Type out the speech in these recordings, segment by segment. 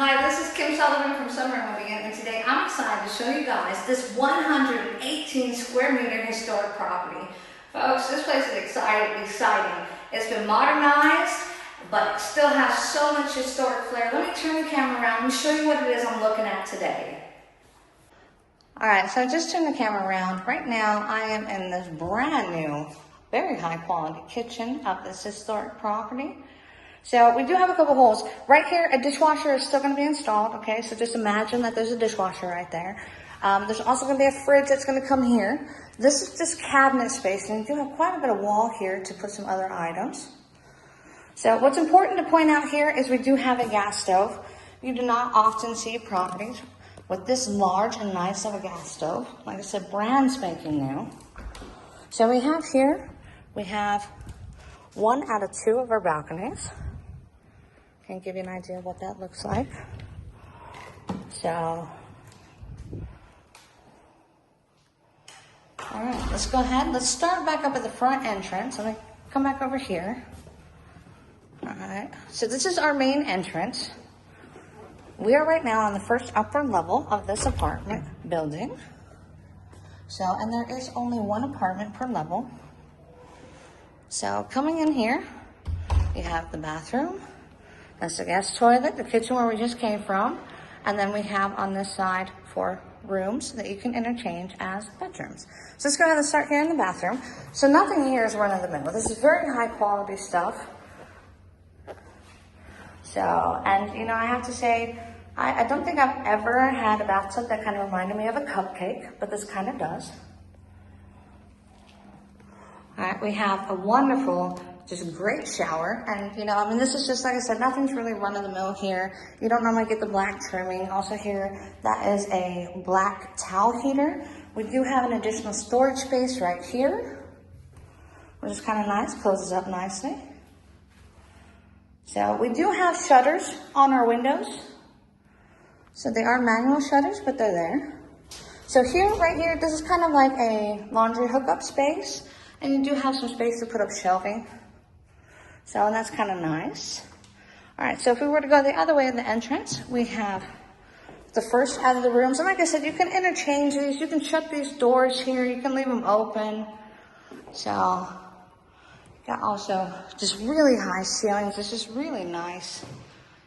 Hi, this is Kim Sullivan from Sommer Immobilien, and today I'm excited to show you guys this 118 square meter historic property. Folks, this place is exciting. It's been modernized, but it still has so much historic flair. Let me turn the camera around and show you what it is I'm looking at today. Alright, so I just turned the camera around. Right now I am in this brand new, very high quality kitchen of this historic property. So we do have a couple holes. Right here, a dishwasher is still going to be installed, okay? So just imagine that there's a dishwasher right there. There's also going to be a fridge that's going to come here. This is just cabinet space, and you do have quite a bit of wall here to put some other items. So what's important to point out here is we do have a gas stove. You do not often see properties with this large and nice of a gas stove. Like I said, brand spanking new. So we have here, we have 1 out of 2 of our balconies. Can give you an idea of what that looks like. So, all right, let's go ahead. Let's start back up at the front entrance. Let me come back over here. All right, so this is our main entrance. We are right now on the first upper level of this apartment building. So, and there is only 1 apartment per level. So coming in here, you have the bathroom. That's the guest toilet, the kitchen where we just came from. And then we have on this side 4 rooms that you can interchange as bedrooms. So let's go ahead and start here in the bathroom. So nothing here is run of the mill. This is very high quality stuff. So, and you know, I have to say, I don't think I've ever had a bathtub that kind of reminded me of a cupcake, but this kind of does. All right, we have a wonderful, just great shower. And, you know, I mean, this is just, like I said, nothing's really run-of-the-mill here. You don't normally get the black trimming. Also here, that is a black towel heater. We do have an additional storage space right here, which is kind of nice, closes up nicely. So we do have shutters on our windows. So they are manual shutters, but they're there. So here, right here, this is kind of like a laundry hookup space. And you do have some space to put up shelving. So, and that's kind of nice. All right, so if we were to go the other way in the entrance, we have the first out of the rooms. And like I said, you can interchange these. You can shut these doors here. You can leave them open. So, got also just really high ceilings. It's just really nice.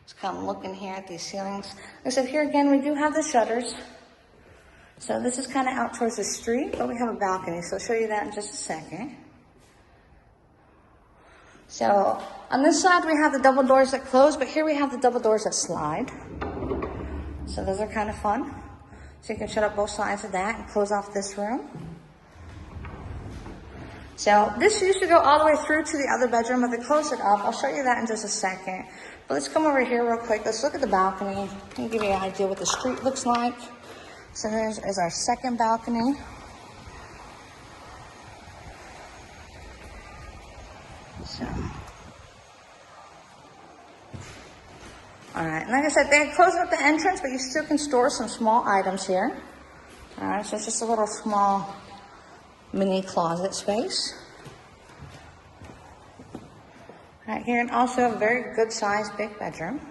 Just kind of looking here at these ceilings. Like I said, here again, we do have the shutters. So this is kind of out towards the street, but we have a balcony, so I'll show you that in just a second. So on this side, we have the double doors that close, but here we have the double doors that slide. So those are kind of fun. So you can shut up both sides of that and close off this room. So this used to go all the way through to the other bedroom, but they closed it up. I'll show you that in just a second. But let's come over here real quick. Let's look at the balcony. Let me give you an idea what the street looks like. So here's our second balcony. So, all right, and like I said, they closed up the entrance, but you still can store some small items here. All right, so it's just a little small mini closet space. All right, here, and also a very good sized big bedroom.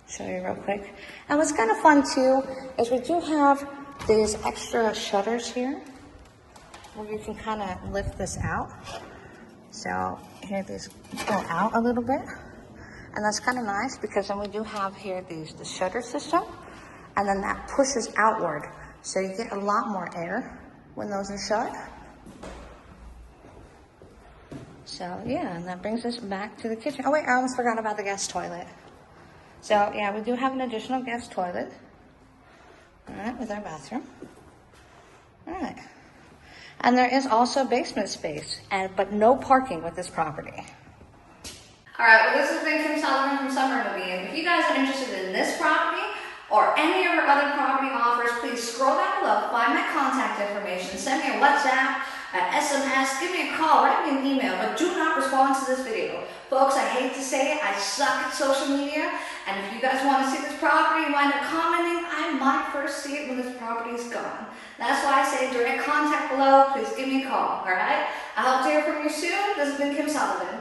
Show you real quick. And what's kind of fun too is we do have these extra shutters here where you can kind of lift this out. So here these go out a little bit, and that's kind of nice because then we do have here the shutter system, and then that pushes outward, so you get a lot more air when those are shut. So yeah, and that brings us back to the kitchen. Oh wait, I almost forgot about the guest toilet. So yeah, we do have an additional guest toilet. All right, with our bathroom. All right. And there is also basement space, but no parking with this property. All right, well this has been Kim Sullivan from Sommer Immobilien. If you guys are interested in this property or any of our other property offers, please scroll down below, find my contact information, send me a WhatsApp, SMS, give me a call, write me an email, but do not respond to this video. Folks, I hate to say it, I suck at social media, and if you guys want to see this property and wind up commenting, I might first see it when this property is gone. That's why I say direct contact below, please give me a call, alright? I hope to hear from you soon. This has been Kim Sullivan.